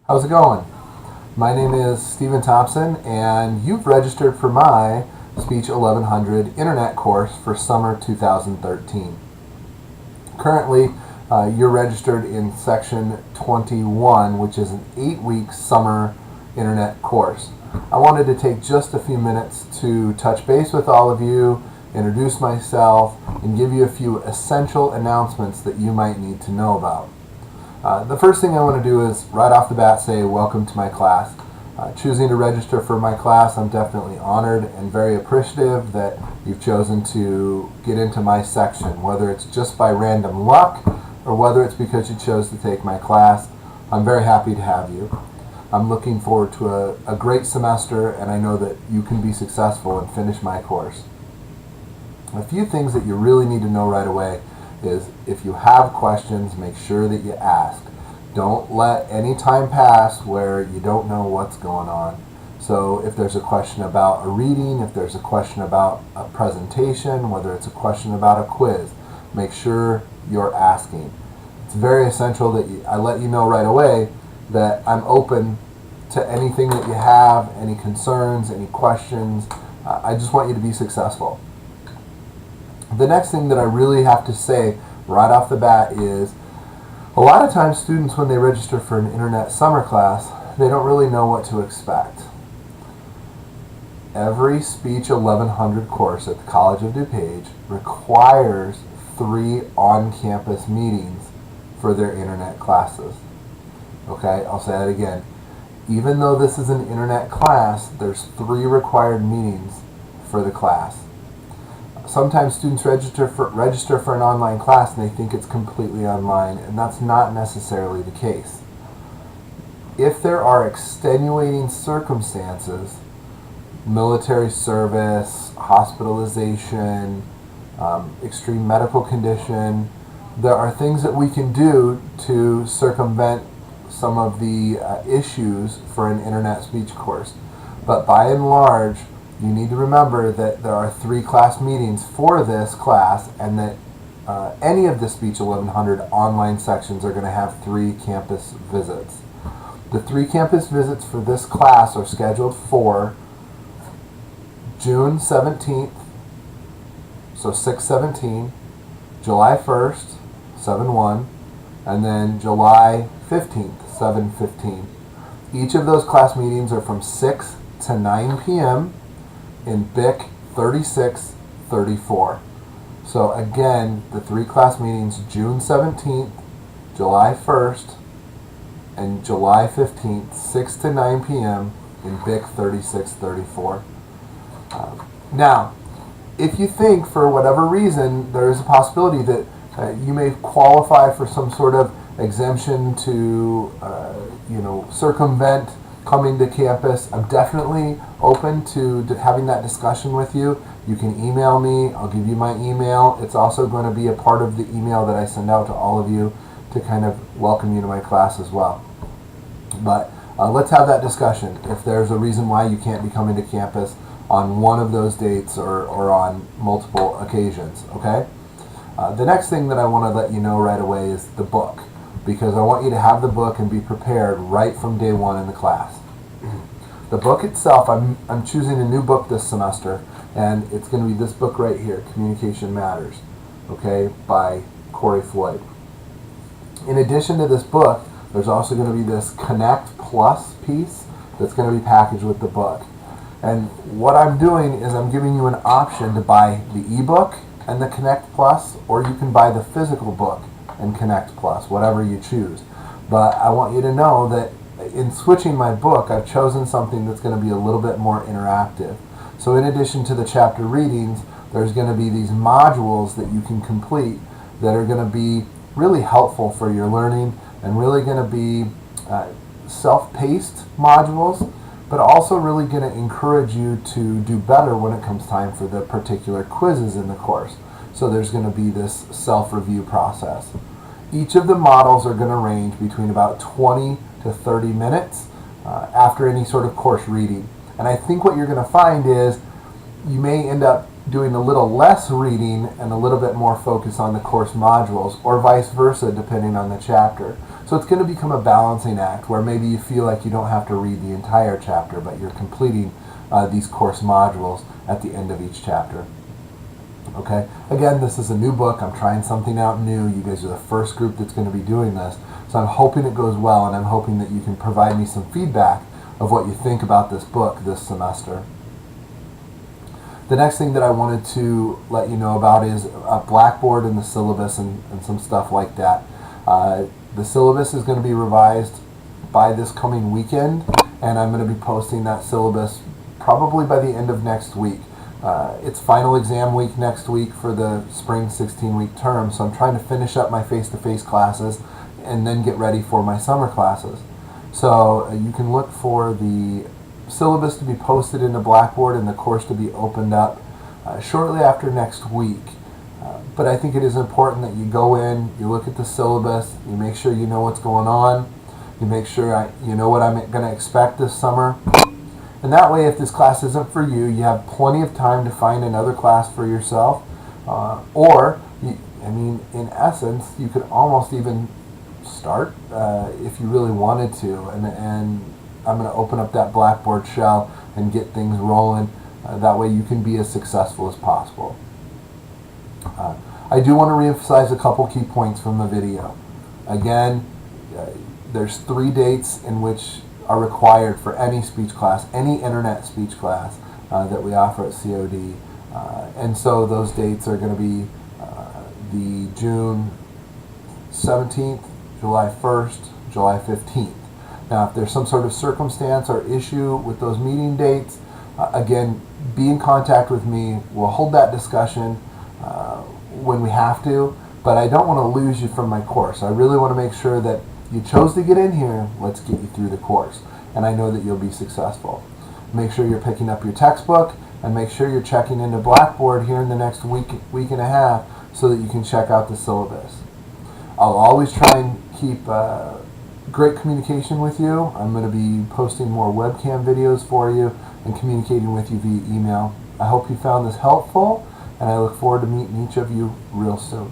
How's it going? My name is Stephen Thompson, and you've registered for my Speech 1100 Internet course for summer 2013. Currently, you're registered in section 21, which is an 8-week summer Internet course. I wanted to take just a few minutes to touch base with all of you, introduce myself, and give you a few essential announcements that you might need to know about. The first thing I want to do is right off the bat say welcome to my class. Choosing to register for my class, I'm definitely honored and very appreciative that you've chosen to get into my section, whether it's just by random luck or whether it's because you chose to take my class. I'm very happy to have you. I'm looking forward to a great semester, and I know that you can be successful and finish my course. A few things that you really need to know right away is if you have questions, make sure that you ask. Don't let any time pass where you don't know what's going on. So if there's a question about a reading, if there's a question about a presentation, whether it's a question about a quiz, make sure you're asking. It's very essential that I let you know right away that I'm open to anything that you have, any concerns, any questions. I just want you to be successful. The next thing that I really have to say right off the bat is a lot of times students, when they register for an internet summer class, they don't really know what to expect. Every Speech 1100 course at the College of DuPage requires 3 on-campus meetings for their internet classes. Okay, I'll say that again. Even though this is an internet class, there's 3 required meetings for the class. Sometimes students register for an online class and they think it's completely online, and that's not necessarily the case. If there are extenuating circumstances, military service, hospitalization, extreme medical condition, there are things that we can do to circumvent some of the issues for an internet speech course. But by and large, you need to remember that there are 3 class meetings for this class, and that any of the Speech 1100 online sections are going to have 3 campus visits. The 3 campus visits for this class are scheduled for June 17th, so 6/17, July 1st, 7/1, and then July 15th, 7/15. Each of those class meetings are from 6 to 9 p.m. in BIC 3634. So again, the 3 class meetings, June 17th, July 1st, and July 15th, 6 to 9 p.m. in BIC 3634. Now, if you think for whatever reason there is a possibility that you may qualify for some sort of exemption to circumvent coming to campus, I'm definitely open to having that discussion with you. You can email me. I'll give you my email. It's also going to be a part of the email that I send out to all of you to kind of welcome you to my class as well. But let's have that discussion if there's a reason why you can't be coming to campus on one of those dates or on multiple occasions, okay? The next thing that I want to let you know right away is the book, because I want you to have the book and be prepared right from day 1 in the class. The book itself, I'm choosing a new book this semester, and it's going to be this book right here, Communication Matters, okay, by Corey Floyd. In addition to this book, there's also going to be this Connect Plus piece that's going to be packaged with the book. And what I'm doing is I'm giving you an option to buy the ebook and the Connect Plus, or you can buy the physical book and Connect Plus, whatever you choose. But I want you to know that in switching my book, I've chosen something that's going to be a little bit more interactive. So in addition to the chapter readings, there's going to be these modules that you can complete that are going to be really helpful for your learning and really going to be self-paced modules, but also really going to encourage you to do better when it comes time for the particular quizzes in the course. So there's going to be this self-review process. Each of the models are going to range between about 20 to 30 minutes after any sort of course reading. And I think what you're going to find is you may end up doing a little less reading and a little bit more focus on the course modules, or vice versa depending on the chapter. So it's going to become a balancing act where maybe you feel like you don't have to read the entire chapter, but you're completing these course modules at the end of each chapter. Okay, again, this is a new book. I'm trying something out new. You guys are the first group that's going to be doing this. So I'm hoping it goes well, and I'm hoping that you can provide me some feedback of what you think about this book this semester. The next thing that I wanted to let you know about is Blackboard and the syllabus and some stuff like that. The syllabus is going to be revised by this coming weekend, and I'm going to be posting that syllabus probably by the end of next week. It's final exam week next week for the spring 16-week term, so I'm trying to finish up my face-to-face classes and then get ready for my summer classes. So you can look for the syllabus to be posted into Blackboard and the course to be opened up shortly after next week. But I think it is important that you go in, you look at the syllabus, you make sure you know what's going on, you make sure you know what I'm going to expect this summer. And that way, if this class isn't for you, you have plenty of time to find another class for yourself. In essence, you could almost even start if you really wanted to. And I'm going to open up that Blackboard shell and get things rolling. That way you can be as successful as possible. I do want to reemphasize a couple key points from the video. Again, there's 3 dates in which are required for any speech class, any internet speech class that we offer at COD. And so those dates are going to be the June 17th, July 1st, July 15th. Now, if there's some sort of circumstance or issue with those meeting dates, again, be in contact with me. We'll hold that discussion when we have to, but I don't want to lose you from my course. I really want to make sure that you chose to get in here, let's get you through the course. And I know that you'll be successful. Make sure you're picking up your textbook, and make sure you're checking into Blackboard here in the next week and a half so that you can check out the syllabus. I'll always try and keep great communication with you. I'm going to be posting more webcam videos for you and communicating with you via email. I hope you found this helpful, and I look forward to meeting each of you real soon.